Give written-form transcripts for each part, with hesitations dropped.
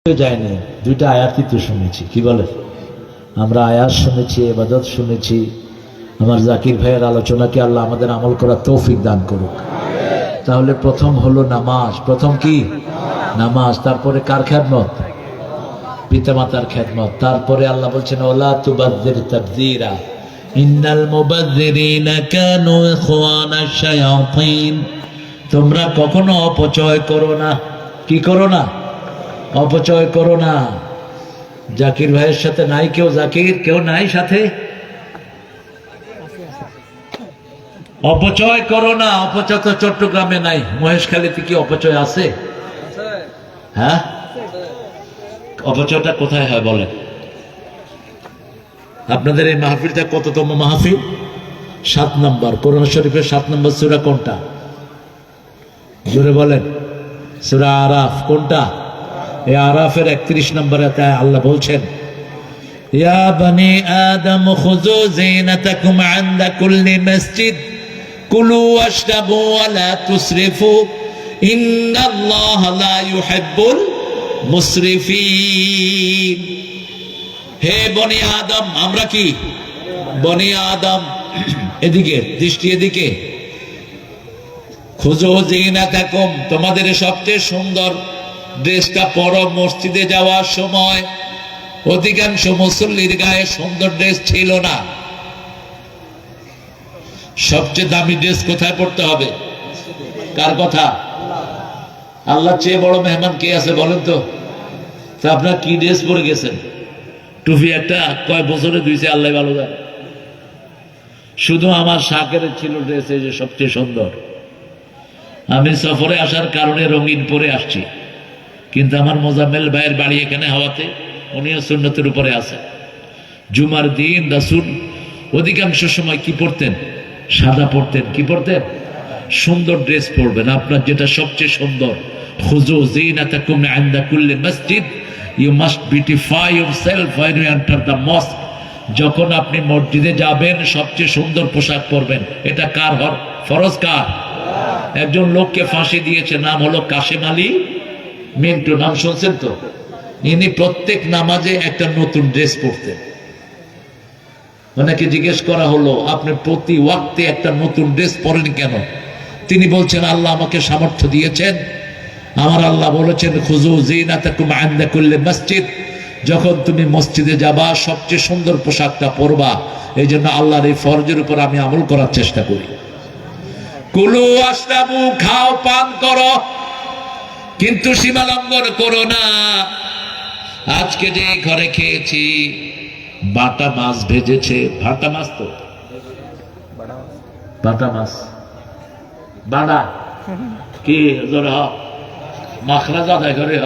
যায়নি, দুইটা আয়াতই তো শুনেছি। কি বলে? আমরা আয়াত শুনেছি, ইবাদত শুনেছি। আমার জাকির ভাইয়ের আলোচনাকে আল্লাহ আমাদের আমল করার তৌফিক দান করুক। তাহলে প্রথম হলো নামাজ। প্রথম কি? নামাজ। তারপরে কার খেদমত? পিতামাতার খেদমত। তারপরে আল্লাহ বলছেন ওয়ালা তুবাযযির তাবযীরা ইন্নাল মুবাযযিরিনা কানু ইখওয়ানাশ শায়াতিন। তোমরা কখনো অপচয় করো না। কি করো না? অপচয় করো না। জাকির ভাইয়ের সাথে নাই কেউ? জাকির কেউ নাই সাথে? অপচয় করো না। অপচয় তো চট্টগ্রামে নাই, মহেশখালীতে কি অপচয় আছে? হ্যাঁ, অপচয়টা কোথায় হয় বলেন? আপনাদের এই মাহফিলটা কততম মাহফিল? 7 নম্বর। কোরআন শরীফের 7 নম্বর সূরা কোনটা? জোরে বলেন। সূরা আরাফ। কোনটা? এই আরাফের 31 নম্বরে আল্লাহ বলছেন ইয়া বনি আদম খুযু যিনাতাকুম ইনদা কুল্লি মসজিদ কুলু ওয়াশরাবু ওয়া লা তুসরিফু ইন্নাল্লাহা লা ইউহিব্বুল মুসরিফিন। হে বনি আদম, আমরা কি বনি আদম? এদিকে দৃষ্টি, এদিকে। খুযু যিনাতাকুম, তোমাদের সবচেয়ে সুন্দর ড্রেসটা পরো মসজিদে যাওয়ার সময়। অধিকাংশ মুসল্লির গায়ে সুন্দর ড্রেস ছিল না। সবচেয়ে দামি ড্রেস কোথায় পড়তে হবে? কার কথা? আল্লাহ চেয়ে বড় মেহমান কে আছে বলেন তো? তা আপনার কি ড্রেস পরে গেছেন? টুপি একটা কয় বছরে ধুইছে আল্লাহ ভালো জানে। শুধু আমার শাকের ছিল ড্রেস এই যে সবচেয়ে সুন্দর। আমি সফরে আসার কারণে রঙিন পরে আসছি, কিন্তু আমার মোজাম্মেল ভাইয়ের বাড়ি এখানে হওয়াতে উনিও সুন্নতের উপরে আছে। জুমার দিন রাসূল অধিকাংশ সময় কি পড়তেন? সাদা পড়তেন। কি পড়তেন? সুন্দর ড্রেস পরবেন, আপনার যেটা সবচেয়ে সুন্দর। খুযু যিনাতাকুম ইনদা কুল্লি মসজিদ, you must beautify yourself when you enter the mosque. যখন আপনি মসজিদে যাবেন সবচেয়ে সুন্দর পোশাক পরবেন। এটা কার ফরজ? কার? একজন লোককে ফাঁসি দিয়েছে, নাম হলো কাশেম আলী মিন্টু। নাম শুনছেন তো? ইনি প্রত্যেক নামাজে একটা নতুন ড্রেস পরতেন। ওনাকে জিজ্ঞেস করা হলো আপনি প্রতি ওয়াক্তে একটা নতুন ড্রেস পরেন কেন? তিনি বলছেন আল্লাহ আমাকে সামর্থ্য দিয়েছেন। আমার আল্লাহ বলেছেন খুযু যিনাতাকুম ইনদা কুল্লি মসজিদ, যখন তুমি মসজিদে যাবা সবচেয়ে সুন্দর পোশাকটা পরবা। এই জন্য আল্লাহর এই ফরজের উপর আমি আমল করার চেষ্টা করি। কুলু ওয়াশরাবু, খাও পান করো, কিন্তু সীমা লঙ্ঘন করো না। আজকে যে ঘরে খেয়েছি বাটা মাছ ভেজেছে, ভাটা মাছ তো বাটা মাছ, বাড়া কি জোরে হ মাখরাজ আদায় করে হ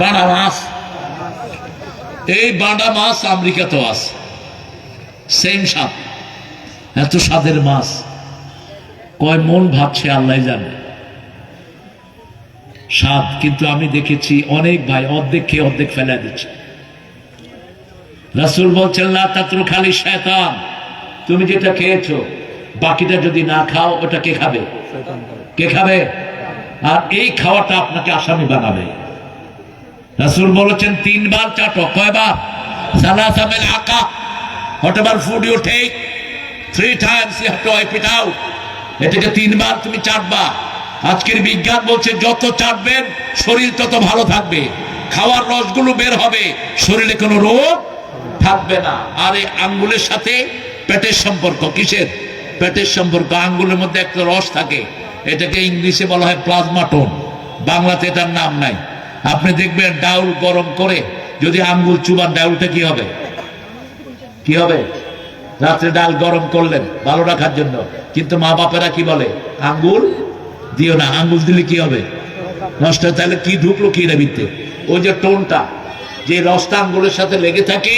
বাড়া মাছ। এই বাড়া মাছ আমেরিকাতেও আছে, সেম স্বাদ। এত স্বাদের মাছ কয় মন ভাবছে আল্লাহ জানে স্বাদ। কিন্তু আমি দেখেছি অনেক ভাই অর্ধেক খেয়ে অর্ধেক ফেলে দিচ্ছে। রাসূল বলছেন লা তাতরু খালি শয়তান, তুমি যেটা খেয়েছো বাকিটা যদি না খাও ওটা কে খাবে? কে খাবে? আর এই খাওয়াটা আপনাকে আসামি বানাবে। রাসূল বলেছেন 3 বার চাটো। কয়বার? সালাসা মিল আকা। Whatever food you take 3 times you have to wipe it out. এটাকে 3 বার তুমি চাটবা। আজকের বিজ্ঞান বলছে যত চাটবেন শরীর তত ভালো থাকবে, খাওয়ার রসগুলো বের হবে, শরীরে কোনো রোগ থাকবে না। আর এই আঙ্গুলের সাথে পেটের সম্পর্ক। কিসের? পেটের সম্পর্ক। আঙ্গুলের মধ্যে একটা রস থাকে, এটাকে ইংলিশে বলা হয় প্লাজমা টোন, বাংলাতে এটার নাম নাই। আপনি দেখবেন ডাউল গরম করে যদি আঙ্গুল চুবান ডাউলটা কি হবে? কি হবে? রাত্রে ডাল গরম করলেন ভালো রাখার জন্য, কিন্তু মা বাপেরা কি বলে? আঙ্গুল দিও না। আঙ্গুল দিলে কি হবে? নষ্ট। তাহলে কি ঢুকলো কি ভিতরে? ওই যে টোনটা, যে রসটা আঙ্গুলের সাথে লেগে থাকে,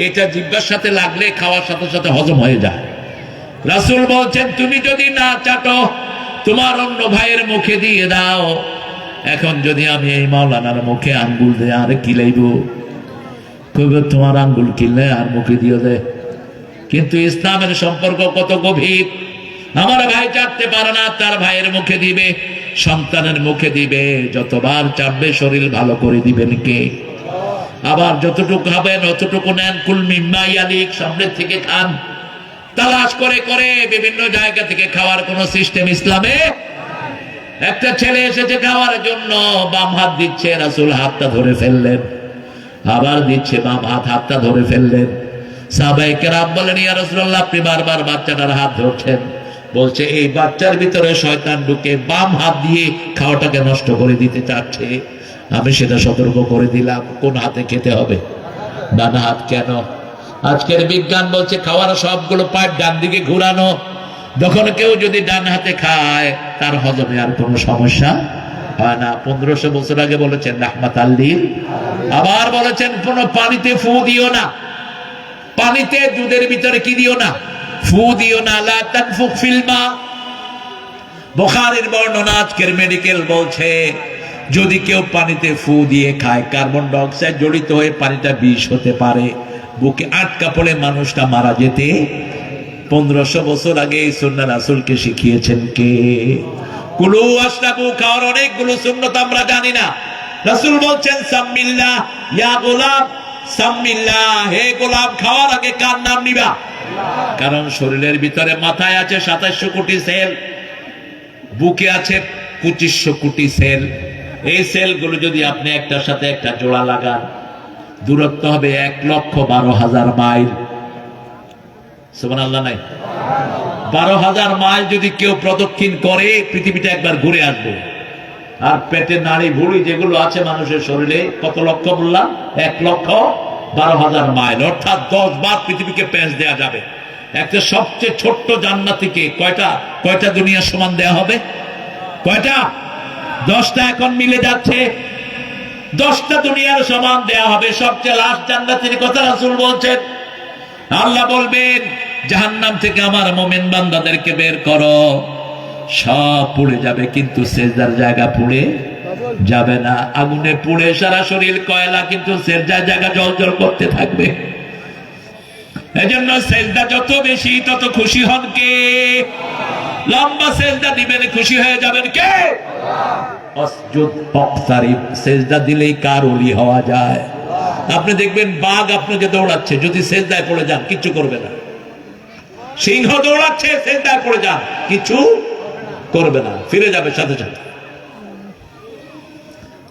এটা জিহ্বার সাথে লাগলে খাওয়ার সাথে সাথে হজম হয়ে যায়। রাসূল বলছেন তুমি যদি না চাটো তোমার অন্য ভাইয়ের মুখে দিয়ে দাও। এখন যদি আমি এই মাওলানার মুখে আঙ্গুল দেয় আরে কি লাইব? কইবে তোমার আঙ্গুল কিনলে আর মুখে দিয়ে দে। কিন্তু ইসলামের সম্পর্ক কত গভীর। আমার ভাই চাটতে পারে না, তার ভাইয়ের মুখে দিবে। সন্তানের মুখে দিবে, যতবার চাপবে শরীর ভালো করে দিবেন কে? আবার যতটুকু খাবেন অতটুকু নেন। কুল মিম্মা ইয়ালিক, সামনের থেকে খান। তালাশ করে করে বিভিন্ন জায়গা থেকে খাওয়ার কোন সিস্টেম ইসলামে। একটা ছেলে এসেছে খাওয়ার জন্য, বাম হাত দিচ্ছে, রাসূল হাতটা ধরে ফেললেন। আবার দিচ্ছে বাম হাত, হাতটা ধরে ফেললেন। সাহাবায়ে কেরাম বলেন, ইয়া রাসূলুল্লাহ, আপনি বারবার বাচ্চাটার হাত ধরছেন। বলছে এই বাচ্চার ভিতরে শয়তান ঢুকে বাম হাত দিয়ে খাওয়াটাকে নষ্ট করে দিতে চাচ্ছে। আমি সেটা সতর্ক করে দিলাম, কোন হাতে খেতে হবে? ডান হাত। কেন? আজকের বিজ্ঞান বলছে খাওয়ার সবগুলো পার্ট ডান দিকে ঘুরানো। যখন কেউ যদি ডান হাতে খায় তার হজমে আর কোনো সমস্যা হয় না। 1500 বছর আগে বলেছেন রাহমাতাল লিল। আবার বলেছেন কোনো পানিতে ফু দিও না, পানিতে দুধের ভিতরে কি দিও না? ফু দিও না। লা তানফুখ ফিল মা। বুখারীর বর্ণনা, আজকের মেডিকেল বলছে যদি কেউ পানিতে ফু দিয়ে খায় কার্বন ডাই অক্সাইড জড়িত হয়ে পানিটা বিষ হতে পারে, বুকে আটকা পড়ে মানুষটা মারা যেতে। 1500 বছর আগে এই সুন্নাহ রাসূলকে শিখিয়েছেন কে? কুলু ওয়াশরাবু, খাওয়ার অনেকগুলো সুন্নাত আমরা জানি না। রাসূল বলছেন সাম্মিল্লাহ ইয়া গোলাম, সাম্মিল্লাহ, হে গোলাম, খাওয়ার আগে কার নাম নিবা? কারণ শরীরের ভিতরে মাথায় আছে 2700 কোটি সেল, বুকে আছে 2500 কোটি সেল। এই সেলগুলো যদি আপনি একটার সাথে একটা জোড়া লাগান, দূরত্ব হবে 1,12,000 মাইল। সুবহানাল্লাহ নাই? 12,000 মাইল যদি কেউ প্রদক্ষিণ করে, পৃথিবীটা একবার ঘুরে আসবে। আর পেটের নাড়ি ভুঁড়ি যেগুলো আছে মানুষের শরীরে, কত লক্ষ বললাম? 1,12,000 মাইল, অর্থাৎ 10 বার পৃথিবীকে প্যাঁচ দেয়া যাবে। একটা সবচেয়ে ছোট্ট জান্নাতীকে কয়টা দুনিয়ার সমান দেয়া হবে? কয়টা? 10টা এখন মিলে যাচ্ছে, 10টা দুনিয়ার সমান দেয়া হবে। সবচেয়ে লাস্ট জান্নাতীর কথা রাসূল বলছেন। আল্লাহ বলবেন জাহান্নাম থেকে আমার মুমিন বান্দাদেরকে বের করো, সব পুড়ে যাবে কিন্তু সেজদার জায়গা পুড়ে যাবে না। আগুনে পুড়ে সারা শরীর কয়লা, কিন্তু সেজদার জায়গা জ্বলজ্বল করতে থাকবে। এজন্য সেজদা যত বেশি তত খুশি হন কে? লম্বা সেজদা দিবেন, খুশি হয়ে যাবেন কে? আসজুদ ওয়াকতারিব, সেজদা দিলেই কার ওলি হওয়া যায়। আপনি দেখবেন বাঘ আপনাকে দৌড়াচ্ছে, যদি সেজদায় পড়ে যান কিচ্ছু করবে না। সিংহ দৌড়াচ্ছে, সেজদায় পড়ে যান কিছু করবে না, ফিরে যাবে সাথে সাথে।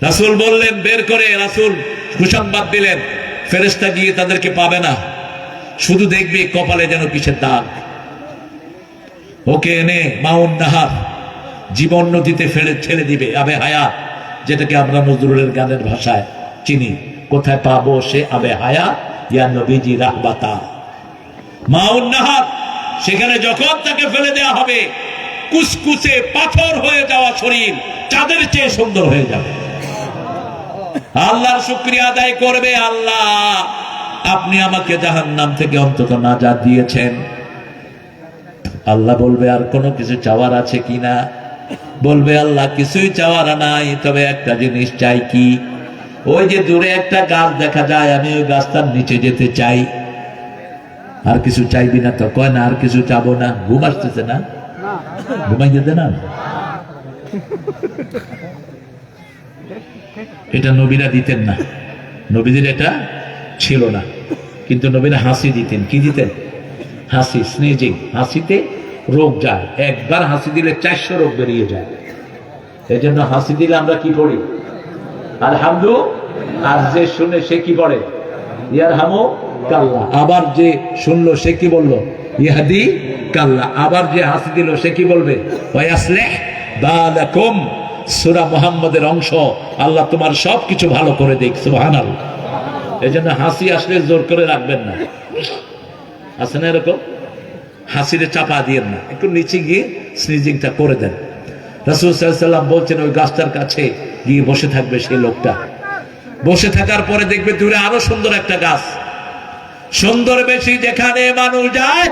রাসূল বললেন বের করে, রাসূল সুসংবাদ দিলেন ফেরেশতা গিয়ে তাদেরকে পাবে না, শুধু দেখবে কপালে যেন কিসের দাগ। ওকে এনে মাউন নাহার, জীবন নদীতে ছেড়ে দিবে, আবে হায়াত, যেটাকে আমরা নজরুলের গানের ভাষায় চিনি। কোথায় পাবো সে আবে হায়াত? ইয়া নবীজি রাহবাতা। মাউন নাহার, সেখানে যখন তাকে ফেলে দেওয়া হবে, কুসকুসে পাথর হয়ে যাওয়া শরীর চাঁদের চেয়ে সুন্দর হয়ে যাবে। আল্লাহর শুকরিয়া আদায় করবে, আল্লাহ আপনি আমাকে জাহান্নাম থেকে অন্তত নাজাত দিয়েছেন। আল্লাহ বলবে আর কোনো কিছু চাওয়ার আছে কিনা? বলবে আল্লাহ কিছুই চাওয়ার নাই, তবে একটা জিনিস চাই। কি? ওই যে দূরে একটা গাছ দেখা যায়, আমি ওই গাছটার নিচে যেতে চাই। আর কিছু চাইবি না তো? কয় না আর কিছু চাবো না। ঘুম আসতেছে না? ঘুমাই যেতে না। এটা নবীরা দিতেন না, নবীদের এটা ছিল না। কিন্তু নবীরা হাসি দিতেন। কি দিতেন? হাসি, স্নেজিং। হাসিতে রোগ যায়, একবার হাসি দিলে 400 রোগ বেরিয়ে যায়। এই জন্য হাসি দিলে আমরা কি করি? আলহামদুলিল্লাহ। আর যে শুনে সে কি পড়ে? ইয়ারহামু কাল্লা। আবার যে শুনলো সে কি বললো? ইয়াহদি কাল্লা। আবার যে হাসি দিল সে কি বলবে? ওয়াসলিহ বালাকুম। সূরা মুহাম্মদের অংশ, আল্লাহ তোমার সবকিছু ভালো করে দেখ। সুবহানাল্লাহ। এই জন্য হাসি আসলে জোর করে রাখবেন না। আছে না এরকম? হাসিরে চাপা দিয়েন না, একটু নিচে গিয়ে স্নিজিংটা করে দেন। রাসূল সাল্লাল্লাহু আলাইহি ওয়াসাল্লাম বলছেন ওই গাছটার কাছে গিয়ে বসে থাকবে সেই লোকটা। বসে থাকার পরে দেখবে দূরে আরো সুন্দর একটা গাছ, সুন্দর বেশি, যেখানে মানুষ যায়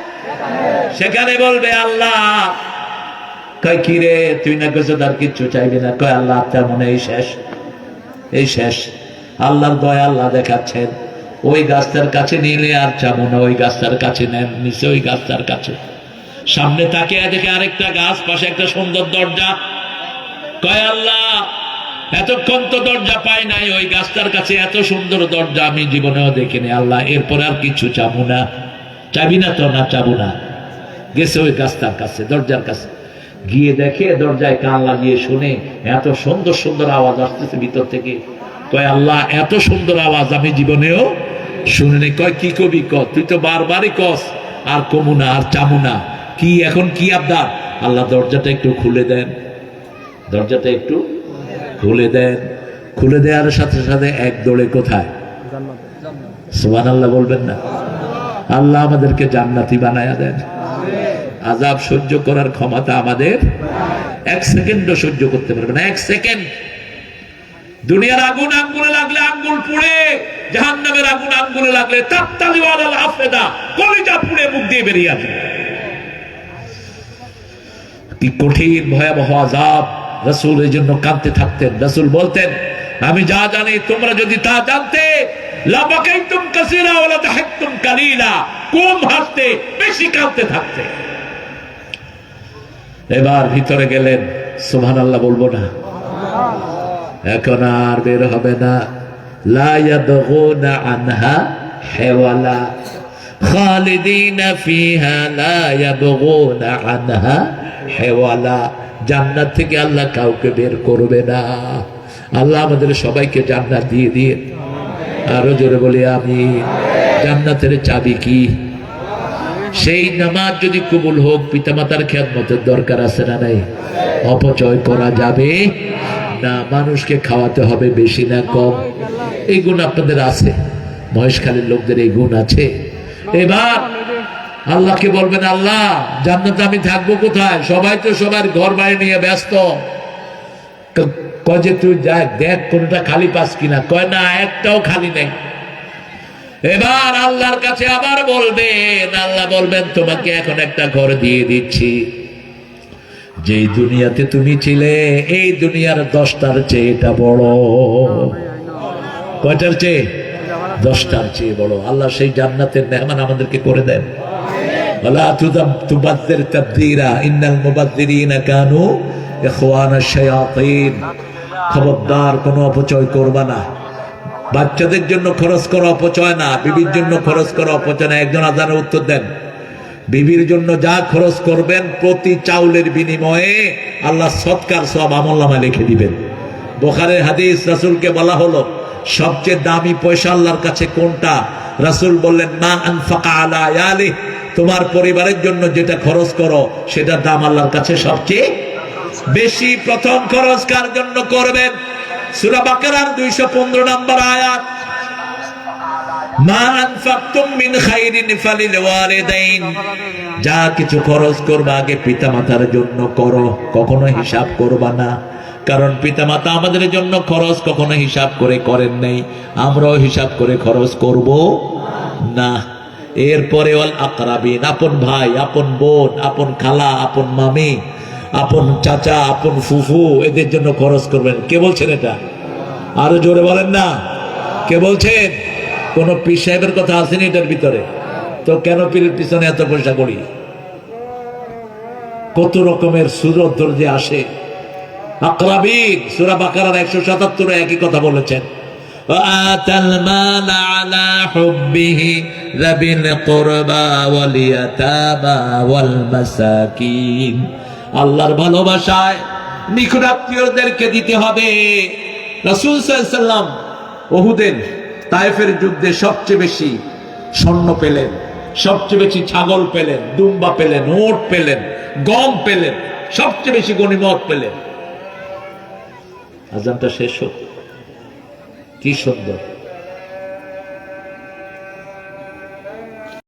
সেখানে বলবে আল্লাহ। কয় কি রে, তুই না কিছু তার কিচ্ছু চাইবি না? কয় আল্লাহ আপনার মনে এই শেষ, এই শেষ। আল্লাহর দয়া আল্লাহ দেখাচ্ছেন, ওই গাছটার কাছে নিলে আর চাবো না, ওই গাছটার কাছে নেন। নিচে ওই গাছটার কাছে, সামনে তাকিয়ে দেখে আরেকটা গাছ, পাশে একটা সুন্দর দরজা। কয় আল্লাহ এতক্ষণ তো দরজা পাই নাই, ওই গাছটার কাছে এত সুন্দর দরজা আমি জীবনেও দেখিনি আল্লাহ, এরপরে আর কিছু চাবো না। চাবি না তো? না চাবো না। গেছে ওই গাছটার কাছে, দরজার কাছে গিয়ে দেখে দরজায় কান লাগিয়ে শুনে এত সুন্দর সুন্দর আওয়াজ আসতেছে ভিতর থেকে। কয় আল্লাহ এত সুন্দর আওয়াজ আমি জীবনেও শুনিনি। কয় কি কবি ক, তুই তো বারবারই কস আর কমু না আর চামু না, কি এখন কি আবদার? আল্লাহ দরজাটা একটু খুলে দেন, দরজাটা একটু খুলে দেন। খুলে দেওয়ার সাথে সাথে এক দৌড়ে কোথায়? সুবহানাল্লাহ বলবেন না? আল্লাহ আমাদেরকে জান্নাতি বানায়া দেন। আযাব সহ্য করার ক্ষমতা আমাদের এক সেকেন্ডও সহ্য করতে পারবে না, এক সেকেন্ড। দুনিয়ার আগুন আঙ্গুলে লাগলে আঙ্গুল পুড়ে, জাহান্নামের আগুন আঙ্গুলে লাগলে তাত্তালি ওয়ালাল আফেদা, কলিজা পুড়ে মুখ দিয়ে বেরিয়ে আসে। কি কঠিন ভয়াবহ আযাব। রাসূল এর জন্য কাঁদতে থাকতেন। রাসূল বলতেন আমি যা জানি তোমরা যদি তা জানতে লাবাকাইতুম কাসীরা ওয়ালা তাহাক্তুম কালীলা, কম হাসতে বেশি কাঁদতে থাকতে। এবার ভিতরে গেলেন, সুবহানাল্লাহ বলবো না? এখন আর বের হবে না। লা ইয়াবগুনা আনহা হিওয়ালা খালিদিনা ফিহা লা ইয়াবগুনা আনহা হিওয়ালা। জান্নাত থেকে আল্লাহ কাউকে বের করবে না। আল্লাহ আমাদের সবাইকে জান্নাত দিয়ে দিয়ে। আরো জোরে বলি আমি। জান্নাতের চাবি কি? সেই নামাজ যদি কবুল হোক, পিতামাতার খেদমতের দরকার আছে না নাই? অপচয় করা যাবে না। মানুষকে খাওয়াতে হবে বেশি না কম। এই গুণ আপনাদের আছে, মহেশখালীর লোকদের এই গুণ আছে। এবার আল্লাহকে বলবেন আল্লাহ জান্নাতে আমি থাকবো কোথায়? সবাই তো সবার ঘর বাড়ি নিয়ে ব্যস্ত। কয় যে তুই দেখ কোনটা খালি পাস কিনা। কয় না, একটাও খালি নেই। এবার আল্লাহর কাছে আবার বলবেন, আল্লাহ বলবেন তোমাকে এখন একটা ঘর দিয়ে দিচ্ছি। যেই দুনিয়াতে তুমি ছিলে এই দুনিয়ার 10টার চেয়ে এটা বড়। কয়টার চেয়ে? 10টার চেয়ে বড়। আল্লাহ সেই জান্নাতের মেহমান আমাদেরকে করে দেন। ওয়ালা তুবাজ্জির তাবযীরা ইন্নাল মুবাজ্জিরিনা কানু ইখওয়ানাশ শায়াতিন। খবরদার কোনো অপচয় করবা না। বাচ্চাদের জন্য খরচ করা অপচয় না, বিবির জন্য খরচ করা অপচয় না। একজন আজানের উত্তর দেন। বিবির জন্য যা খরচ করবেন প্রতি চাউলের বিনিময়ে আল্লাহ সদকার সব আমলনামায় লিখে দিবেন। বুখারীর হাদিস, রাসূলকে বলা হলো সবচেয়ে দামি পয়সা আল্লাহর কাছে কোনটা? রাসূল বললেন মা আনফাকা আলা ইয়ালি, তোমার পরিবারের জন্য যেটা খরচ করো সেটার দাম আল্লাহর কাছে সবচেয়ে বেশি। প্রথম খরচ কার জন্য করবেন? সূরা বাকারার 215 নম্বর আয়াত, মা আনফাকতুম মিন খাইরিন ফালিল ওয়ালিদাইন। যা কিছু খরচ করবা আগে পিতামাতার জন্য করো, কখনো হিসাব করবা না। কারণ পিতামাতা আমাদের জন্য খরচ কখনো হিসাব করে করেন নাই, আমরাও হিসাব করে খরচ করব না। এরপরে ওয়াল আকরাবিন, আপন ভাই, আপন বোন, আপন খালা, আপন মামি, আপন চাচা, আপন ফুফু, এদের জন্য খরচ করবেন। কে বলছেন এটা? আরো জোরে বলেন না। কে বলছেন? কোন পীর সাহেবের কথা আসেনি এটার ভিতরে? তো কেন পীরের পিছনে এত পয়সা করি? কত রকমের সুরত ধরে আসে। আকরাবিন সূরা বাকারার 177 একই কথা বলেছেন। আতাল মাল আলা হুব্বিহি যাবিল কুরবা ওয়াল ইয়াতামা ওয়াল মাসাকিন। আল্লাহর ভালোবাসায় নিকট আত্মীয়দেরকে দিতে হবে। রাসূল সাল্লাল্লাহু আলাইহি ওয়াসাল্লাম উহুদের তায়েফের যুদ্ধে সবচেয়ে বেশি স্বর্ণ পেলেন, সবচেয়ে বেশি ছাগল পেলেন, দুম্বা পেলেন, উট পেলেন, গম পেলেন, সবচেয়ে বেশি গনিমত পেলেন। আজানটা শেষ হোক। কি সুন্দর।